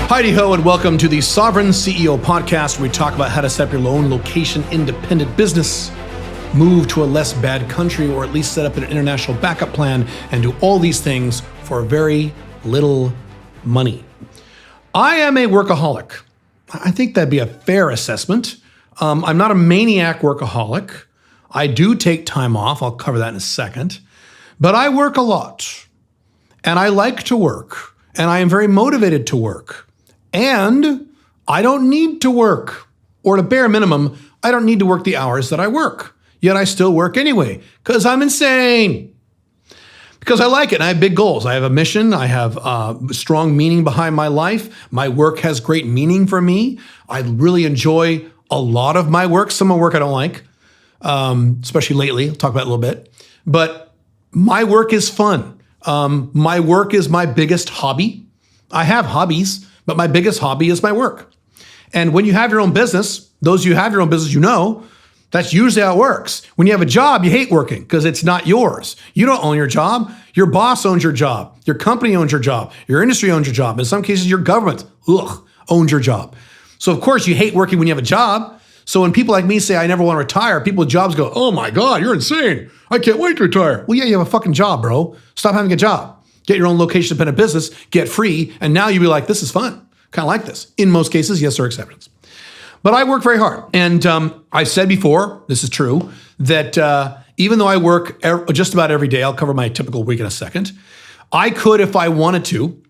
Heidi-ho, and welcome to the Sovereign CEO podcast, where we talk about how to set up your own location-independent business, move to a less bad country, or at least set up an international backup plan, and do all these things for very little money. I am a workaholic. I think that'd be a fair assessment. I'm not a maniac workaholic. I do take time off. I'll cover that in a second. But I work a lot, and I like to work, and I am very motivated to work. And I don't need to work, or at a bare minimum, I don't need to work the hours that I work. Yet I still work anyway, because I'm insane. Because I like it, and I have big goals. I have a mission. I have strong meaning behind my life. My work has great meaning for me. I really enjoy a lot of my work. Some of my work I don't like, especially lately. I'll talk about it a little bit. But my work is fun. My work is my biggest hobby. I have hobbies, but my biggest hobby is my work. And when you have your own business, those of you who have your own business, you know, that's usually how it works. When you have a job, you hate working because it's not yours. You don't own your job. Your boss owns your job. Your company owns your job. Your industry owns your job. In some cases, your government owns your job. So of course you hate working when you have a job. So when people like me say, I never want to retire, people with jobs go, oh my God, you're insane. I can't wait to retire. Well, yeah, you have a fucking job, bro. Stop having a job. Get your own location-dependent business, get free, and now you'll be like, this is fun. Kind of like this. In most cases, yes, there are exceptions. But I work very hard. And I've said before, this is true, that even though I work just about every day, I'll cover my typical week in a second, I could, if I wanted to,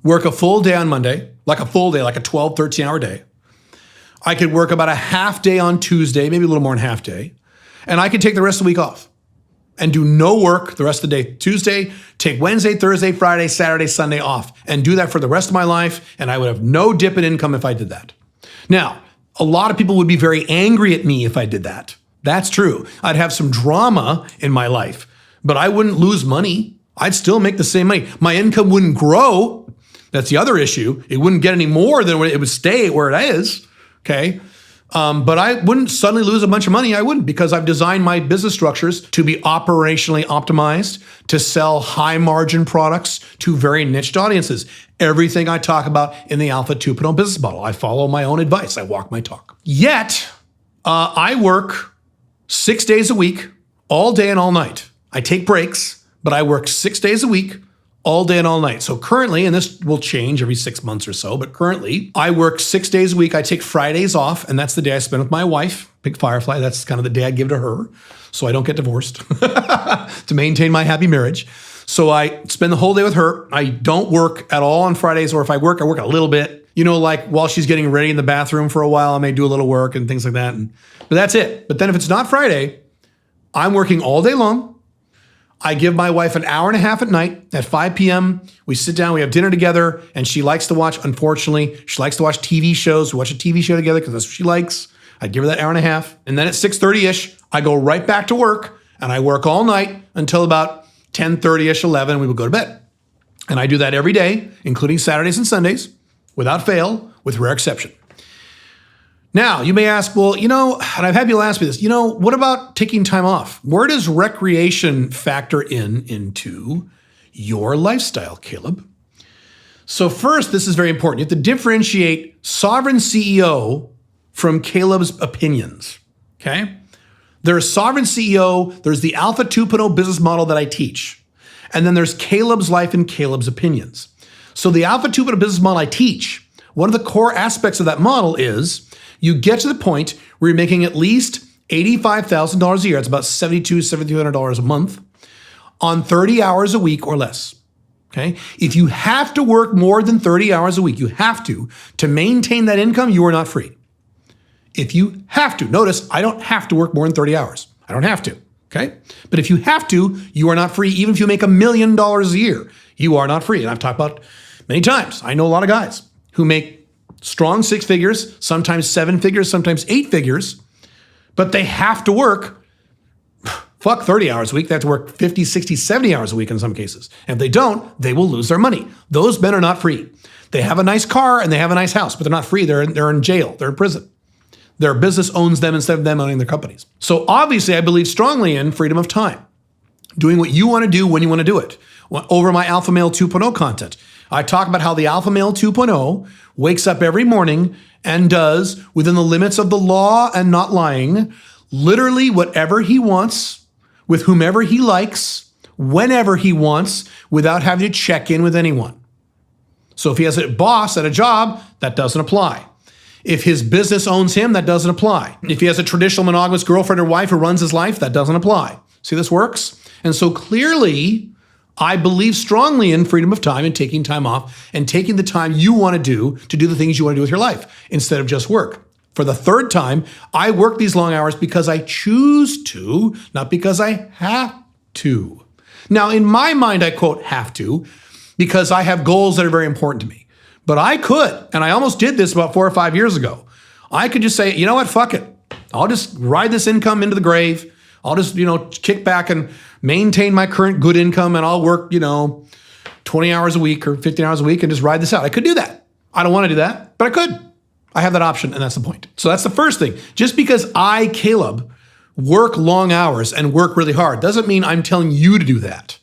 work a full day on Monday, like a full day, like a 12, 13-hour day. I could work about a half day on Tuesday, maybe a little more than half day, and I could take the rest of the week off and do no work the rest of the day. Tuesday, take Wednesday, Thursday, Friday, Saturday, Sunday off, and do that for the rest of my life, and I would have no dip in income if I did that. Now, a lot of people would be very angry at me if I did that. That's true. I'd have some drama in my life, but I wouldn't lose money. I'd still make the same money. My income wouldn't grow. That's the other issue. It wouldn't get any more than it would stay where it is, okay? But I wouldn't suddenly lose a bunch of money. I wouldn't, because I've designed my business structures to be operationally optimized, to sell high margin products to very niched audiences. Everything I talk about in the Alpha 2.0 business model. I follow my own advice. I walk my talk. Yet, I work 6 days a week, all day and all night. I take breaks, but I work 6 days a week, all day and all night. So currently, and this will change every 6 months or so, but currently I work 6 days a week. I take Fridays off, and that's the day I spend with my wife, Big Firefly. That's kind of the day I give to her, so I don't get divorced, to maintain my happy marriage. So I spend the whole day with her. I don't work at all on Fridays, or if I work a little bit. You know, like while she's getting ready in the bathroom for a while, I may do a little work and things like that. But that's it. But then if it's not Friday, I'm working all day long. I give my wife an hour and a half at night at 5 p.m. We sit down, we have dinner together, and she likes to watch, unfortunately, she likes to watch TV shows. We watch a TV show together because that's what she likes. I give her that hour and a half. And then at 6:30-ish, I go right back to work, and I work all night until about 10:30-ish, 11, we will go to bed. And I do that every day, including Saturdays and Sundays, without fail, with rare exception. Now, you may ask, well, and I've had people ask me this, what about taking time off? Where does recreation factor into your lifestyle, Caleb? So first, this is very important. You have to differentiate Sovereign CEO from Caleb's opinions, okay? There's Sovereign CEO, there's the Alpha 2.0 business model that I teach, and then there's Caleb's life and Caleb's opinions. So the Alpha 2.0 business model I teach, one of the core aspects of that model is you get to the point where you're making at least $85,000 a year. It's about $7,200, $7,300 a month on 30 hours a week or less. Okay. If you have to work more than 30 hours a week, you have to maintain that income, you are not free. If you have to, notice I don't have to work more than 30 hours. I don't have to. Okay. But if you have to, you are not free. Even if you make $1 million a year, you are not free. And I've talked about many times. I know a lot of guys who make strong 6 figures, sometimes 7 figures, sometimes 8 figures, but they have to work, 30 hours a week. They have to work 50, 60, 70 hours a week in some cases. And if they don't, they will lose their money. Those men are not free. They have a nice car and they have a nice house, but they're not free. They're in jail. They're in prison. Their business owns them instead of them owning their companies. So obviously, I believe strongly in freedom of time, doing what you want to do when you want to do it. Over my Alpha Male 2.0 content, I talk about how the Alpha Male 2.0 wakes up every morning and does, within the limits of the law and not lying, literally whatever he wants, with whomever he likes, whenever he wants, without having to check in with anyone. So if he has a boss at a job, that doesn't apply. If his business owns him, that doesn't apply. If he has a traditional monogamous girlfriend or wife who runs his life, that doesn't apply. See, this works? And so clearly, I believe strongly in freedom of time and taking time off and taking the time you want to do the things you want to do with your life instead of just work. For the third time, I work these long hours because I choose to, not because I have to. Now, in my mind, I quote have to because I have goals that are very important to me. But I could, and I almost did this about 4 or 5 years ago. I could just say, you know what, fuck it. I'll just ride this income into the grave. I'll just, kick back and maintain my current good income and I'll work, 20 hours a week or 15 hours a week and just ride this out. I could do that. I don't want to do that, but I could. I have that option, and that's the point. So that's the first thing. Just because I, Caleb, work long hours and work really hard doesn't mean I'm telling you to do that.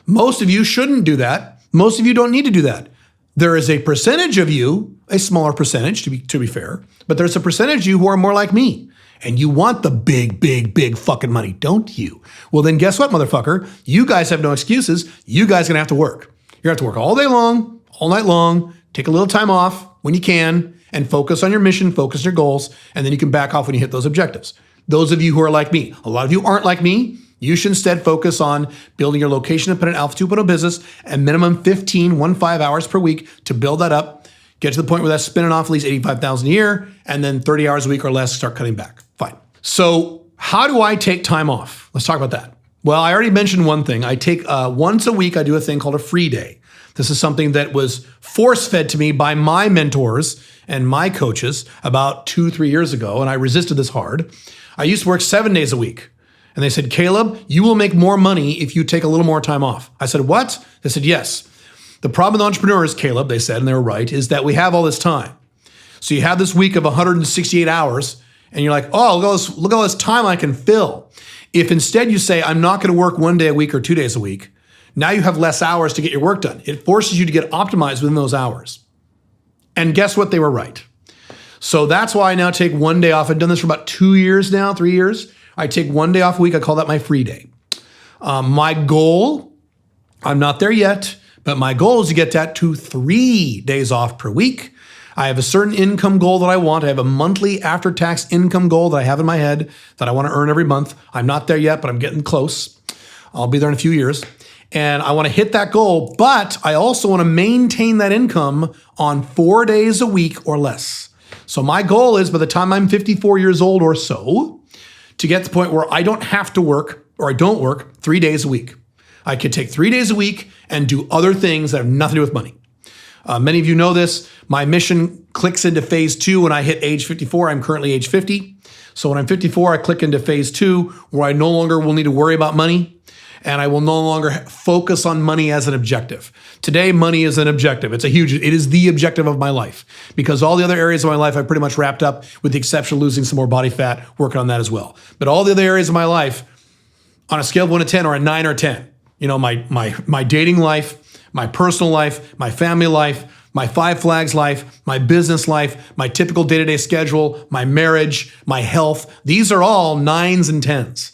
Most of you shouldn't do that. Most of you don't need to do that. There is a percentage of you, a smaller percentage to be fair, but there's a percentage of you who are more like me. And you want the big, big, big fucking money, don't you? Well, then guess what, motherfucker? You guys have no excuses. You guys are gonna have to work. You're gonna have to work all day long, all night long, take a little time off when you can, and focus on your mission, focus on your goals, and then you can back off when you hit those objectives. Those of you who are like me, a lot of you aren't like me. You should instead focus on building your location-independent Alpha 2.0 business and minimum 15 hours per week to build that up, get to the point where that's spinning off at least $85,000 a year, and then 30 hours a week or less, start cutting back. Fine. So how do I take time off? Let's talk about that. Well, I already mentioned one thing. I take once a week, I do a thing called a free day. This is something that was force-fed to me by my mentors and my coaches about 2-3 years ago, and I resisted this hard. I used to work 7 days a week. And they said, Caleb, you will make more money if you take a little more time off. I said, what? They said, yes. The problem with entrepreneurs, Caleb, they said, and they were right, is that we have all this time. So you have this week of 168 hours, and you're like, oh, look at all this time I can fill. If instead you say, I'm not going to work 1 day a week or 2 days a week, now you have less hours to get your work done. It forces you to get optimized within those hours. And guess what? They were right. So that's why I now take 1 day off. I've done this for about 2 years now, 3 years. I take 1 day off a week. I call that my free day. My goal, I'm not there yet, but my goal is to get that to 3 days off per week. I have a certain income goal that I want. I have a monthly after-tax income goal that I have in my head that I want to earn every month. I'm not there yet, but I'm getting close. I'll be there in a few years. And I want to hit that goal, but I also want to maintain that income on 4 days a week or less. So my goal is by the time I'm 54 years old or so, to get to the point where I don't have to work or I don't work 3 days a week. I could take 3 days a week and do other things that have nothing to do with money. Many of you know this. My mission clicks into phase 2 when I hit age 54. I'm currently age 50. So when I'm 54, I click into phase 2 where I no longer will need to worry about money and I will no longer focus on money as an objective. Today, money is an objective. It is the objective of my life because all the other areas of my life I pretty much wrapped up with the exception of losing some more body fat, working on that as well. But all the other areas of my life on a scale of 1 to 10 or a 9 or 10, my dating life, my personal life, my family life, my 5 flags life, my business life, my typical day-to-day schedule, my marriage, my health. These are all 9s and 10s.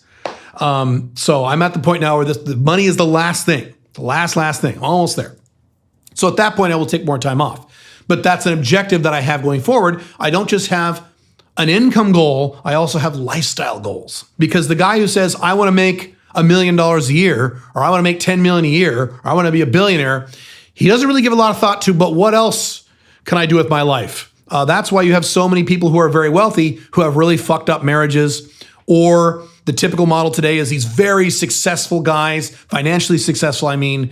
So I'm at the point now where the money is the last thing, the last thing, almost there. So at that point, I will take more time off. But that's an objective that I have going forward. I don't just have an income goal, I also have lifestyle goals. Because the guy who says, I want to make $1 million a year, or I want to make 10 million a year, or I want to be a billionaire, he doesn't really give a lot of thought to, but what else can I do with my life? That's why you have so many people who are very wealthy who have really fucked up marriages, or the typical model today is these very successful guys, financially successful, and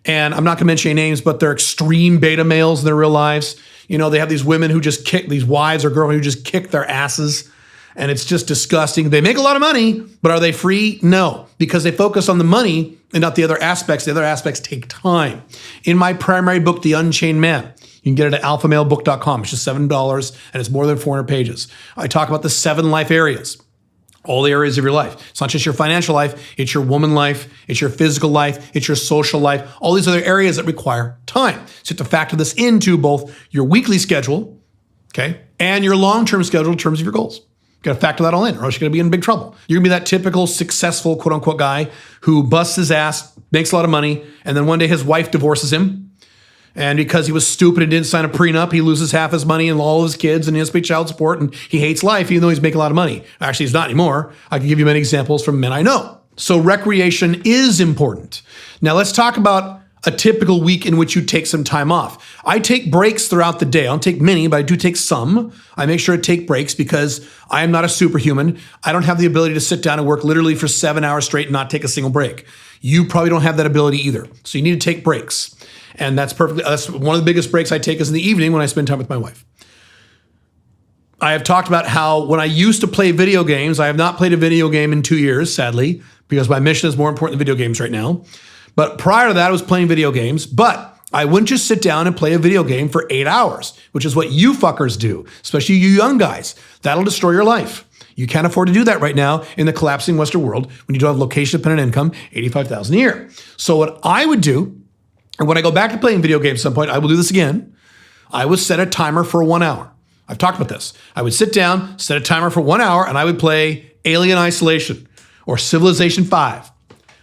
I'm not gonna mention any names, but they're extreme beta males in their real lives. They have these women who just kick, these wives or girlfriends who just kick their asses, and it's just disgusting. They make a lot of money, but are they free? No, because they focus on the money and not the other aspects. The other aspects take time. In my primary book, The Unchained Man, you can get it at alphamalebook.com. It's just $7, and it's more than 400 pages. I talk about the 7 life areas. all the areas of your life. It's not just your financial life, it's your woman life, it's your physical life, it's your social life, all these other areas that require time. So you have to factor this into both your weekly schedule, okay, and your long-term schedule in terms of your goals. You got to factor that all in, or else you're going to be in big trouble. You're going to be that typical successful, quote unquote, guy who busts his ass, makes a lot of money, and then one day his wife divorces him. And because he was stupid and didn't sign a prenup, he loses half his money and all of his kids, and he has to pay child support, and he hates life, even though he's making a lot of money. Actually, he's not anymore. I can give you many examples from men I know. So recreation is important. Now let's talk about a typical week in which you take some time off. I take breaks throughout the day. I don't take many, but I do take some. I make sure to take breaks because I am not a superhuman. I don't have the ability to sit down and work literally for 7 hours straight and not take a single break. You probably don't have that ability either. So you need to take breaks. And that's one of the biggest breaks I take is in the evening when I spend time with my wife. I have talked about how when I used to play video games, I have not played a video game in 2 years, sadly, because my mission is more important than video games right now. But prior to that, I was playing video games, but I wouldn't just sit down and play a video game for 8 hours, which is what you fuckers do, especially you young guys. That'll destroy your life. You can't afford to do that right now in the collapsing Western world when you don't have location-dependent income, $85,000 a year. So what I would do, and when I go back to playing video games at some point, I will do this again. I would set a timer for 1 hour. I've talked about this. I would sit down, set a timer for 1 hour, and I would play Alien Isolation or Civilization 5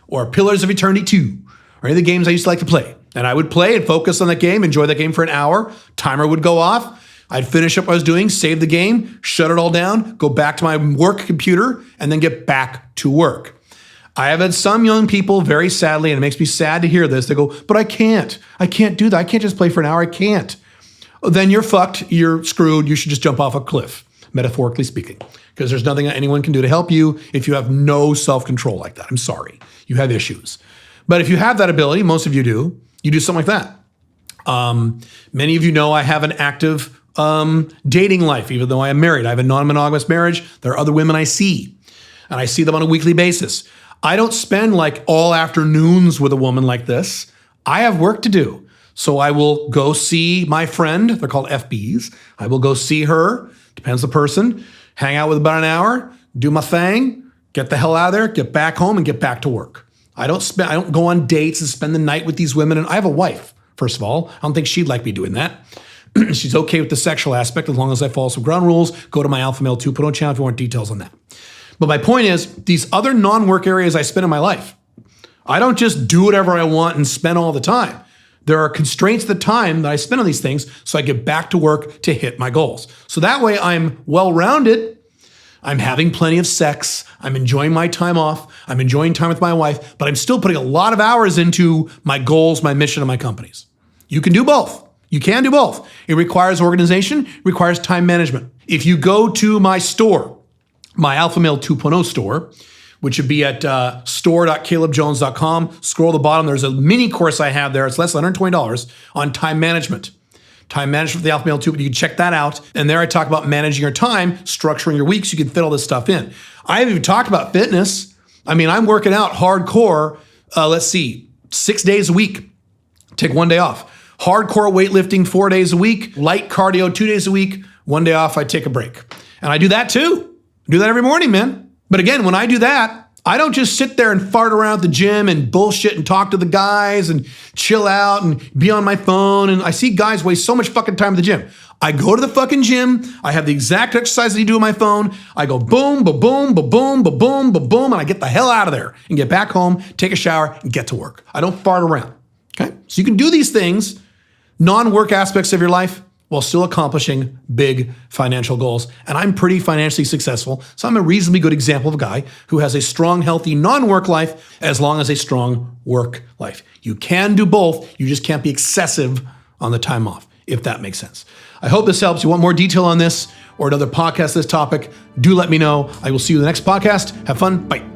or Pillars of Eternity 2 or any of the games I used to like to play. And I would play and focus on that game, enjoy that game for an hour. Timer would go off. I'd finish up what I was doing, save the game, shut it all down, go back to my work computer, and then get back to work. I have had some young people, very sadly, and it makes me sad to hear this, they go, but I can't do that. I can't just play for an hour. I can't. Then you're fucked. You're screwed. You should just jump off a cliff, metaphorically speaking, because there's nothing that anyone can do to help you if you have no self-control like that. I'm sorry. You have issues. But if you have that ability, most of you do something like that. Many of you know I have an active dating life, even though I am married. I have a non-monogamous marriage. There are other women I see, and I see them on a weekly basis. I don't spend like all afternoons with a woman like this. I have work to do. So I will go see my friend. They're called FBs. I will go see her. Depends the person. Hang out with about an hour, do my thing, get the hell out of there, get back home and get back to work. I don't go on dates and spend the night with these women. And I have a wife, first of all. I don't think she'd like me doing that. She's okay with the sexual aspect as long as I follow some ground rules. Go to my Alpha Male 2.0 channel if you want details on that. But my point is, these other non-work areas I spend in my life, I don't just do whatever I want and spend all the time. There are constraints to the time that I spend on these things so I get back to work to hit my goals. So that way I'm well-rounded. I'm having plenty of sex. I'm enjoying my time off. I'm enjoying time with my wife, but I'm still putting a lot of hours into my goals, my mission, and my companies. You can do both. You can do both. It requires organization, it requires time management. If you go to my store, my Alpha Male 2.0 store, which would be at store.calebjones.com. Scroll to the bottom. There's a mini course I have there. It's less than $120 on time management. Time management for the Alpha Male 2. You can check that out. And there I talk about managing your time, structuring your weeks. You can fit all this stuff in. I haven't even talked about fitness. I mean, I'm working out hardcore, 6 days a week. Take 1 day off. Hardcore weightlifting 4 days a week. Light cardio 2 days a week. 1 day off, I take a break. And I do that too. I do that every morning, man. But again, when I do that, I don't just sit there and fart around at the gym and bullshit and talk to the guys and chill out and be on my phone. And I see guys waste so much fucking time at the gym. I go to the fucking gym. I have the exact exercise that you do on my phone. I go boom, ba-boom, ba-boom, ba-boom, ba-boom, and I get the hell out of there and get back home, take a shower, and get to work. I don't fart around, okay? So you can do these things, non-work aspects of your life, while still accomplishing big financial goals. And I'm pretty financially successful, so I'm a reasonably good example of a guy who has a strong, healthy, non-work life as long as a strong work life. You can do both, you just can't be excessive on the time off, if that makes sense. I hope this helps. You want more detail on this or another podcast, this topic, do let me know. I will see you in the next podcast. Have fun. Bye.